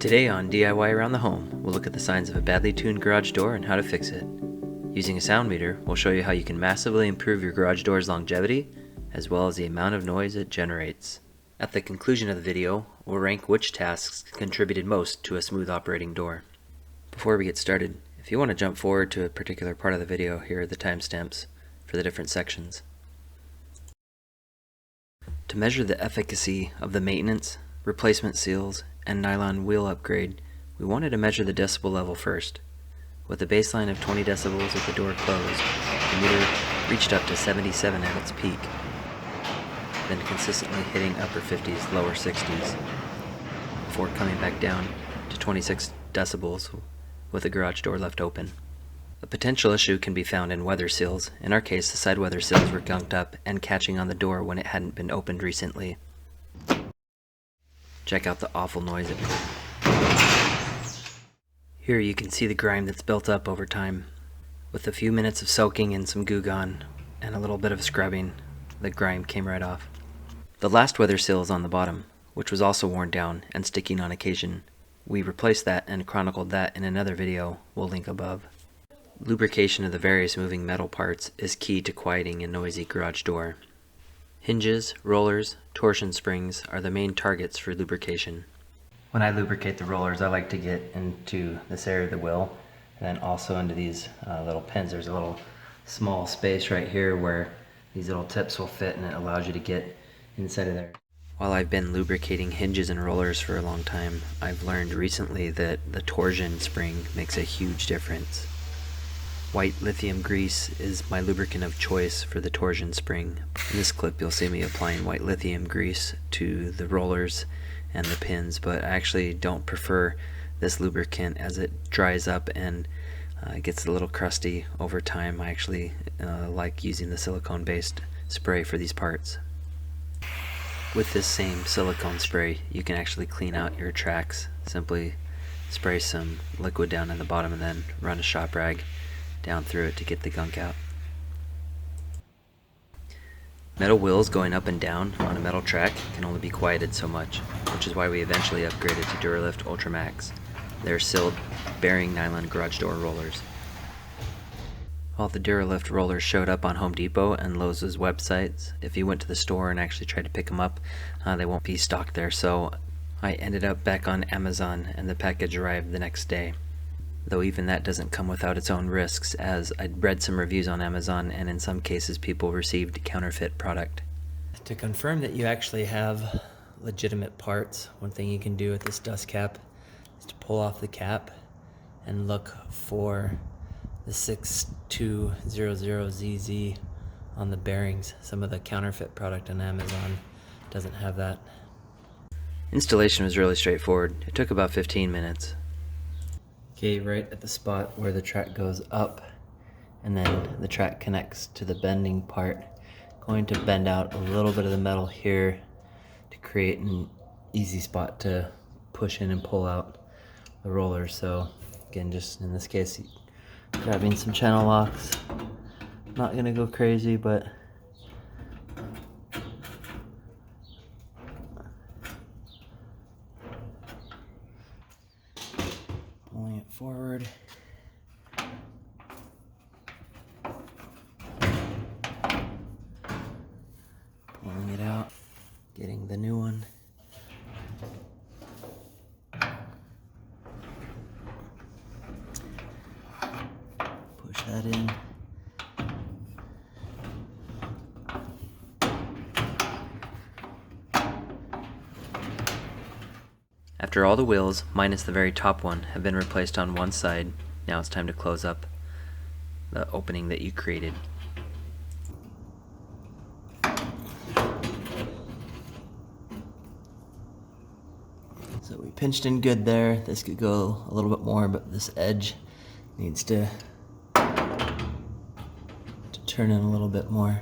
Today on DIY Around the Home, we'll look at the signs of a badly tuned garage door and how to fix it. Using a sound meter, we'll show you how you can massively improve your garage door's longevity, as well as the amount of noise it generates. At the conclusion of the video, we'll rank which tasks contributed most to a smooth operating door. Before we get started, if you want to jump forward to a particular part of the video, here are the timestamps for the different sections. To measure the efficacy of the maintenance, replacement seals, and nylon wheel upgrade, we wanted to measure the decibel level first. With a baseline of 20 decibels with the door closed, the meter reached up to 77 at its peak, then consistently hitting upper 50s, lower 60s, before coming back down to 26 decibels with the garage door left open. A potential issue can be found in weather seals. In our case, the side weather seals were gunked up and catching on the door when it hadn't been opened recently. Check out the awful noise it made. Here you can see the grime that's built up over time. With a few minutes of soaking and some Goo Gone and a little bit of scrubbing, the grime came right off. The last weather seal is on the bottom, which was also worn down and sticking on occasion. We replaced that and chronicled that in another video we'll link above. Lubrication of the various moving metal parts is key to quieting a noisy garage door. Hinges, rollers, torsion springs are the main targets for lubrication. When I lubricate the rollers, I like to get into this area of the wheel and then also into these little pins. There's a little small space right here where these little tips will fit, and it allows you to get inside of there. While I've been lubricating hinges and rollers for a long time, I've learned recently that the torsion spring makes a huge difference. White lithium grease is my lubricant of choice for the torsion spring. In this clip you'll see me applying white lithium grease to the rollers and the pins, but I actually don't prefer this lubricant as it dries up and gets a little crusty over time. I actually like using the silicone based spray for these parts. With this same silicone spray you can actually clean out your tracks. Simply spray some liquid down in the bottom and then run a shop rag down through it to get the gunk out. Metal wheels going up and down on a metal track can only be quieted so much, which is why we eventually upgraded to Duralift Ultra Max. They're sealed, bearing nylon garage door rollers. While the Duralift rollers showed up on Home Depot and Lowe's websites, if you went to the store and actually tried to pick them up, they won't be stocked there, so I ended up back on Amazon and the package arrived the next day. Though even that doesn't come without its own risks, as I'd read some reviews on Amazon and in some cases people received counterfeit product. To confirm that you actually have legitimate parts, one thing you can do with this dust cap is to pull off the cap and look for the 6200ZZ on the bearings. Some of the counterfeit product on Amazon doesn't have that. Installation was really straightforward. It took about 15 minutes. Okay, right at the spot where the track goes up and then the track connects to the bending part, going to bend out a little bit of the metal here to create an easy spot to push in and pull out the roller. So again, just in this case, grabbing some channel locks. Not gonna go crazy, but pulling it forward. Pulling it out, getting the new one. Push that in. After all the wheels, minus the very top one, have been replaced on one side, now it's time to close up the opening that you created. So we pinched in good there. This could go a little bit more, but this edge needs to turn in a little bit more.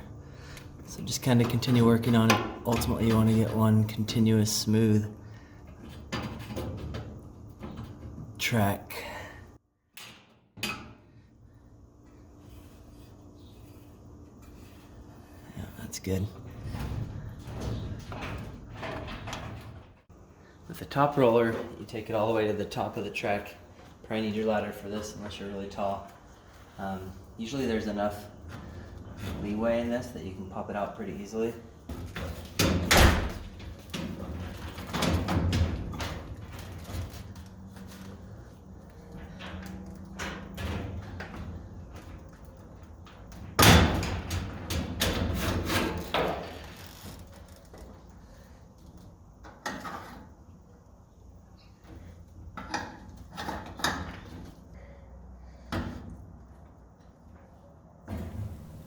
So just kind of continue working on it. Ultimately you want to get one continuous smooth track. Yeah, that's good. The With the top roller, you take it all the way to the top of the track. Probably need your ladder for this unless you're really tall. Usually there's enough leeway in this that you can pop it out pretty easily.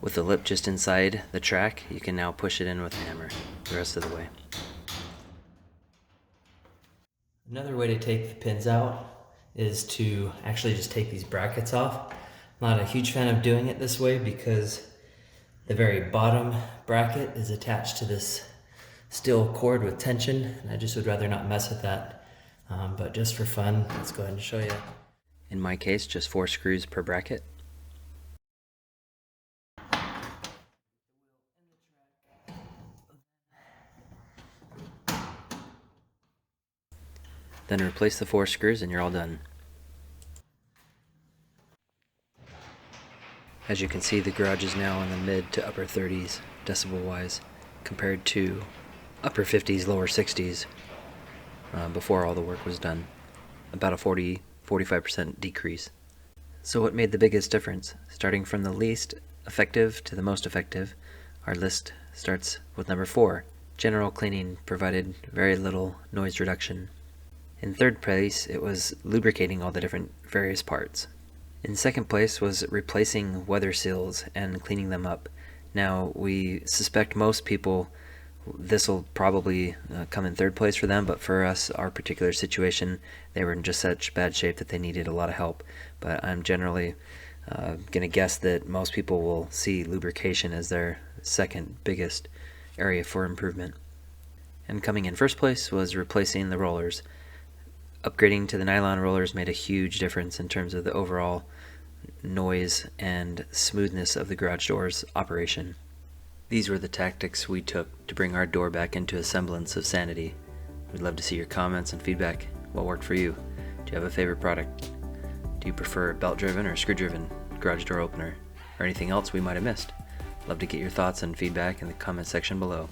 With the lip just inside the track, you can now push it in with a hammer the rest of the way. Another way to take the pins out is to actually just take these brackets off. I'm not a huge fan of doing it this way because the very bottom bracket is attached to this steel cord with tension, and I just would rather not mess with that. But just for fun, let's go ahead and show you. In my case, just 4 screws per bracket. Then replace the 4 screws and you're all done. As you can see, the garage is now in the mid to upper 30s decibel wise compared to upper 50s, lower 60s before all the work was done. About a 40-45% decrease. So what made the biggest difference? Starting from the least effective to the most effective, our list starts with number 4. General cleaning provided very little noise reduction. In third place, it was lubricating all the different various parts. In second place was replacing weather seals and cleaning them up. Now, we suspect most people this will probably come in third place for them, but for us, our particular situation, they were in just such bad shape that they needed a lot of help. But I'm generally going to guess that most people will see lubrication as their second biggest area for improvement. And coming in first place was replacing the rollers. Upgrading to the nylon rollers made a huge difference in terms of the overall noise and smoothness of the garage door's operation. These were the tactics we took to bring our door back into a semblance of sanity. We'd love to see your comments and feedback. What worked for you? Do you have a favorite product? Do you prefer a belt-driven or screw-driven garage door opener? Or anything else we might have missed? Love to get your thoughts and feedback in the comment section below.